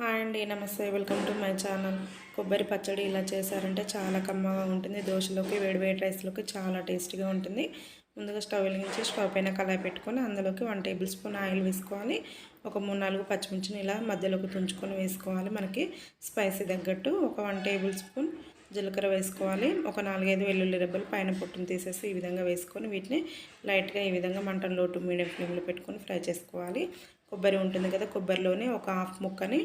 Hi అండి, నమస్తే. Welcome to my channel. కొబ్బరి పచ్చడి ఇలా చేశారంటే చాలా కమ్మగా ఉంటుంది. దోశలోకి, వేడివేడి రైస్లోకి చాలా టేస్టీగా ఉంటుంది. ముందుగా స్టవ్ వెలిగించి స్టవ్ పైన కళాయి పెట్టుకొని అందులోకి 1 టేబుల్ స్పూన్ ఆయిల్ వేసుకోవాలి. ఒక 3-4 పచ్చిమిర్చిని ఇలా మధ్యలోకి తుంచుకొని వేసుకోవాలి. మనకి స్పైసీ తగ్గట్టు ఒక 1 టేబుల్ స్పూన్ జీలకర్ర వేసుకోవాలి. ఒక 4-5 వెల్లుల్లి రెబ్బలు పైన పొట్టును తీసేసి ఈ విధంగా వేసుకొని వీటిని లైట్గా ఈ విధంగా మంటను లో టు మీడియం ఫ్లేమ్లో పెట్టుకొని ఫ్రై చేసుకోవాలి. కొబ్బరి ఉంటుంది కదా, కొబ్బరిలోనే ఒక హాఫ్ ముక్కని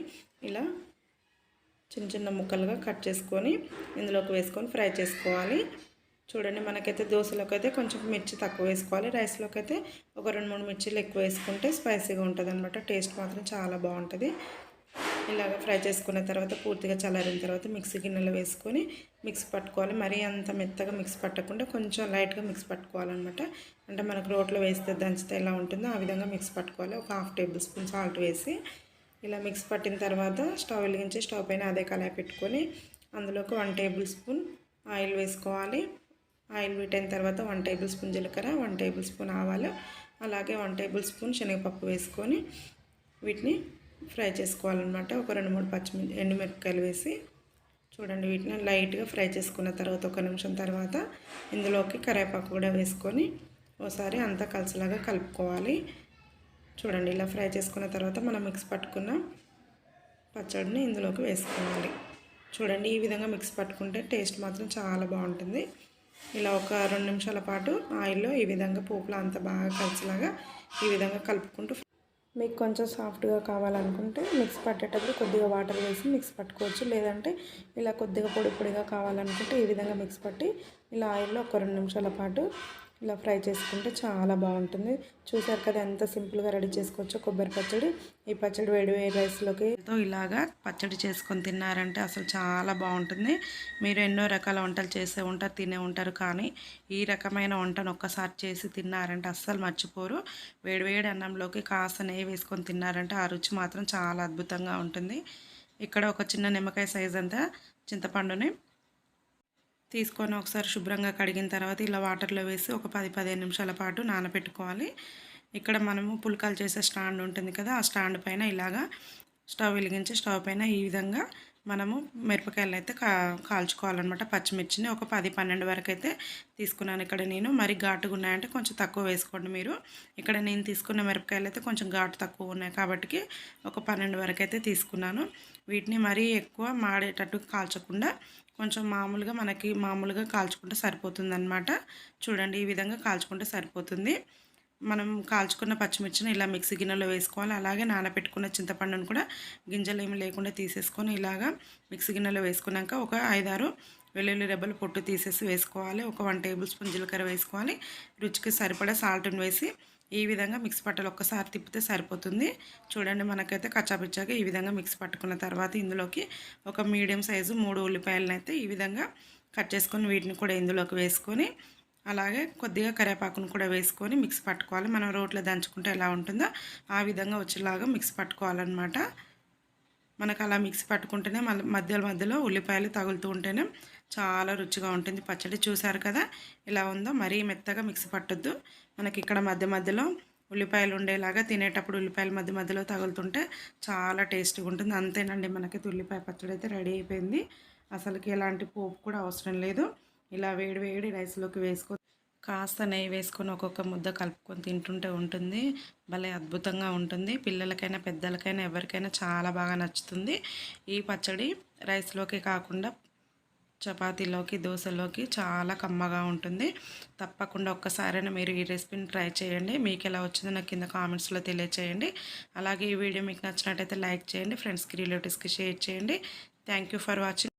ఇలా చిన్న చిన్న ముక్కలుగా కట్ చేసుకొని ఇందులోకి వేసుకొని ఫ్రై చేసుకోవాలి. చూడండి, మనకైతే దోశలోకి అయితే కొంచెం మిర్చి తక్కువ వేసుకోవాలి. రైస్లోకి అయితే ఒక 2-3 మిర్చీలు ఎక్కువ వేసుకుంటే స్పైసీగా ఉంటుంది అనమాట. టేస్ట్ మాత్రం చాలా బాగుంటుంది. ఇలాగ ఫ్రై చేసుకున్న తర్వాత పూర్తిగా చల్లారిన తర్వాత మిక్సీ గిన్నెలో వేసుకొని మిక్సీ పట్టుకోవాలి. మరీ అంత మెత్తగా మిక్సీ పట్టకుండా కొంచెం లైట్గా మిక్సీ పట్టుకోవాలన్నమాట. అంటే మనకు రోట్లో వేస్తే దంచితే ఎలా ఉంటుందో ఆ విధంగా మిక్సీ పట్టుకోవాలి. ఒక 1/2 టేబుల్ స్పూన్ సాల్ట్ వేసి ఇలా మిక్సీ పట్టిన తర్వాత స్టవ్ వెలిగించి స్టవ్ పైన అదే కళాయి పెట్టుకొని అందులోకి 1 టేబుల్ స్పూన్ ఆయిల్ వేసుకోవాలి. ఆయిల్ వీటైన తర్వాత 1 టేబుల్ స్పూన్ జీలకర్ర, 1 టేబుల్ స్పూన్ ఆవాలు, అలాగే 1 టేబుల్ స్పూన్ శనగపప్పు వేసుకొని వీటిని ఫ్రై చేసుకోవాలన్నమాట. ఒక 2-3 ఎండుమిరపకాయలు వేసి చూడండి, వీటిని లైట్గా ఫ్రై చేసుకున్న తర్వాత ఒక నిమిషం తర్వాత ఇందులోకి కరివేపాకు కూడా వేసుకొని ఒకసారి అంతా కలిసిలాగా కలుపుకోవాలి. చూడండి, ఇలా ఫ్రై చేసుకున్న తర్వాత మనం మిక్స్ పట్టుకున్న పచ్చడిని ఇందులోకి వేసుకోవాలి. చూడండి, ఈ విధంగా మిక్స్ పట్టుకుంటే టేస్ట్ మాత్రం చాలా బాగుంటుంది. ఇలా ఒక 2 నిమిషాల పాటు ఆయిల్లో ఈ విధంగా పోపులో అంతా బాగా కలిసిలాగా ఈ విధంగా కలుపుకుంటూ, మీకు కొంచెం సాఫ్ట్గా కావాలనుకుంటే మిక్స్ పట్టేటప్పుడు కొద్దిగా వాటర్ వేసి మిక్స్ పట్టుకోవచ్చు. లేదంటే ఇలా కొద్దిగా పొడి పొడిగా కావాలనుకుంటే ఈ విధంగా మిక్స్ పట్టి ఇలా ఆయిల్లో ఒక 2 నిమిషాల పాటు ఇలా ఫ్రై చేసుకుంటే చాలా బాగుంటుంది. చూసారు కదా ఎంత సింపుల్గా రెడీ చేసుకోవచ్చో కొబ్బరి పచ్చడి. ఈ పచ్చడి వేడి వేడి రైస్లోకి ఇలాగా పచ్చడి చేసుకొని తిన్నారంటే అసలు చాలా బాగుంటుంది. మీరు ఎన్నో రకాల వంటలు చేసే ఉంటారు, తినే ఉంటారు, కానీ ఈ రకమైన వంటను ఒక్కసారి చేసి తిన్నారంటే అస్సలు మర్చిపోరు. వేడివేడి అన్నంలోకి కాస్త నెయ్యి వేసుకొని తిన్నారంటే ఆ రుచి మాత్రం చాలా అద్భుతంగా ఉంటుంది. ఇక్కడ ఒక చిన్న నిమ్మకాయ సైజ్ అంతా చింతపండుని తీసుకొని ఒకసారి శుభ్రంగా కడిగిన తర్వాత ఇలా వాటర్లో వేసి ఒక 10-15 నిమిషాల పాటు నానబెట్టుకోవాలి. ఇక్కడ మనము పుల్కాలు చేసే స్టాండ్ ఉంటుంది కదా, ఆ స్టాండ్ పైన ఇలాగా స్టవ్ వెలిగించి స్టవ్ పైన ఈ విధంగా మనము మిరపకాయలు అయితే కాల్చుకోవాలన్నమాట. పచ్చిమిర్చిని ఒక 10-12 వరకు అయితే తీసుకున్నాను ఇక్కడ నేను. మరి ఘాటుగా ఉన్నాయంటే కొంచెం తక్కువ వేసుకోండి మీరు. ఇక్కడ నేను తీసుకున్న మిరపకాయలు అయితే కొంచెం ఘాటు తక్కువ ఉన్నాయి కాబట్టి ఒక 12 వరకు అయితే తీసుకున్నాను. వీటిని మరీ ఎక్కువ మాడేటట్టు కాల్చకుండా కొంచెం మామూలుగా కాల్చుకుంటే సరిపోతుంది అన్నమాట. చూడండి, ఈ విధంగా కాల్చుకుంటే సరిపోతుంది. మనం కాల్చుకున్న పచ్చిమిర్చిని ఇలా మిక్సీ గిన్నెలో వేసుకోవాలి. అలాగే నానబెట్టుకున్న చింతపండును కూడా గింజలు ఏమి లేకుండా తీసేసుకొని ఇలాగా మిక్సీ గిన్నెలో వేసుకున్నాక ఒక 5-6 వెల్లుల్లి రెబ్బలు పొట్టు తీసేసి వేసుకోవాలి. ఒక 1 టేబుల్ స్పూన్ జీలకర్ర వేసుకోవాలి. రుచికి సరిపడా సాల్ట్ని వేసి ఈ విధంగా మిక్సీ పట్టాలి. ఒక్కసారి తిప్పితే సరిపోతుంది. చూడండి, మనకైతే కచ్చాపిచ్చాగా ఈ విధంగా మిక్సీ పట్టుకున్న తర్వాత ఇందులోకి ఒక మీడియం సైజు 3 ఉల్లిపాయలను అయితే ఈ విధంగా కట్ చేసుకొని వీటిని కూడా ఇందులోకి వేసుకొని అలాగే కొద్దిగా కరివేపాకును కూడా వేసుకొని మిక్సీ పట్టుకోవాలి. మనం రోట్లో దంచుకుంటే ఎలా ఉంటుందో ఆ విధంగా వచ్చేలాగా మిక్సీ పట్టుకోవాలన్నమాట. మనకు అలా మిక్సీ పట్టుకుంటేనే మధ్యలో ఉల్లిపాయలు తగులుతూ ఉంటేనే చాలా రుచిగా ఉంటుంది పచ్చడి. చూసారు కదా ఇలా ఉందో. మరీ మెత్తగా మిక్సీ పట్టొద్దు. మనకి ఇక్కడ మధ్యలో ఉల్లిపాయలు ఉండేలాగా తినేటప్పుడు ఉల్లిపాయలు మధ్యలో తగులుతుంటే చాలా టేస్టీగా ఉంటుంది. అంతేనండి, మనకైతే ఉల్లిపాయ పచ్చడి అయితే రెడీ అయిపోయింది. అసలుకి ఎలాంటి పోపు కూడా అవసరం లేదు. ఇలా వేడి రైస్లోకి వేసుకొని కాస్త నెయ్యి వేసుకొని ఒక్కొక్క ముద్ద కలుపుకొని తింటుంటే ఉంటుంది. భలే అద్భుతంగా ఉంటుంది. పిల్లలకైనా పెద్దలకైనా ఎవరికైనా చాలా బాగా నచ్చుతుంది. ఈ పచ్చడి రైస్లోకి కాకుండా చపాతీలోకి, దోశలోకి చాలా కమ్మగా ఉంటుంది. తప్పకుండా ఒక్కసారైనా మీరు ఈ రెసిపీని ట్రై చేయండి. మీకు ఎలా వచ్చిందో నాకు కింద కామెంట్స్లో తెలియచేయండి. అలాగే ఈ వీడియో మీకు నచ్చినట్టయితే లైక్ చేయండి. ఫ్రెండ్స్కి, రిలేటివ్స్కి షేర్ చేయండి. Thank you for watching.